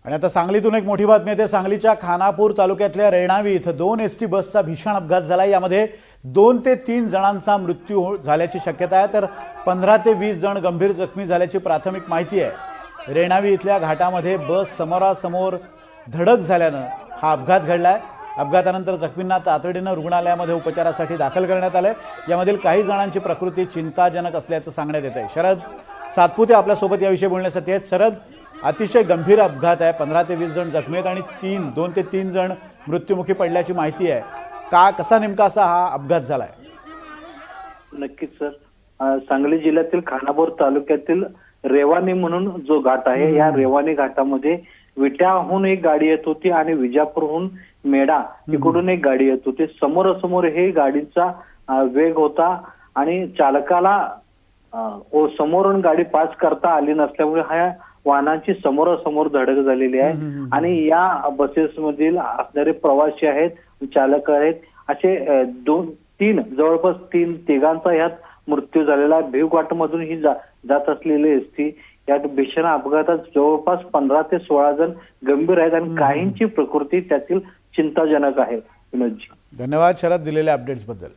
आणि आता सांगलीतून एक मोठी बातमी येते। सांगलीच्या खानापूर तालुक्यातल्या रेणावी इथं 2 एसटी बसचा भीषण अपघात झाला। यामध्ये 2 ते 3 जणांचा मृत्यू झाल्याची शक्यता आहे, तर 15 ते 20 जण गंभीर जखमी झाल्याची प्राथमिक माहिती आहे। रेणावी इथल्या घाटामध्ये बस समोरासमोर धडक झाल्यानं हा अपघात घडलाय। अपघातानंतर जखमींना तातडीनं रुग्णालयामध्ये उपचारासाठी दाखल करण्यात आले। यामधील काही जणांची प्रकृती चिंताजनक असल्याचं सांगण्यात येत आहे। शरद सातपुते आपल्यासोबत याविषयी बोलण्यासाठी आहेत। शरद, अतिशय गंभीर अपघात आहे, 15 ते 20 जण जखमी आहेत आणि 2 ते 3 जण मृत्युमुखी पडल्याची माहिती आहे। कसा नेमका असा हा अपघात झालाय? नक्कीच सर, सांगली जिल्ह्यातील खानापूर तालुक्यातील रेवानी म्हणून जो घाट आहे, या रेवानी घाटामध्ये विट्याहून एक गाडी येत होती आणि विजापूरहून मेढा इकडून एक गाडी येत होती। समोरासमोर हे गाडीचा वेग होता आणि चालकाला समोरून गाडी पास करता आली नसल्यामुळे ह्या वाहनांची समोरासमोर धडक झालेली आहे। आणि या बसेस मधील असणारे प्रवासी आहेत, चालक आहेत, असे 2-3 जवळपास तिघांचा यात मृत्यू झालेला आहे। भिवघाट मधून ही जात असलेली एसटी यात भीषण अपघातात जवळपास 15 ते 16 जण गंभीर आहेत आणि काहींची प्रकृती त्यातील चिंताजनक आहे। विनोदजी, धन्यवाद शरद दिलेल्या अपडेट्स बद्दल।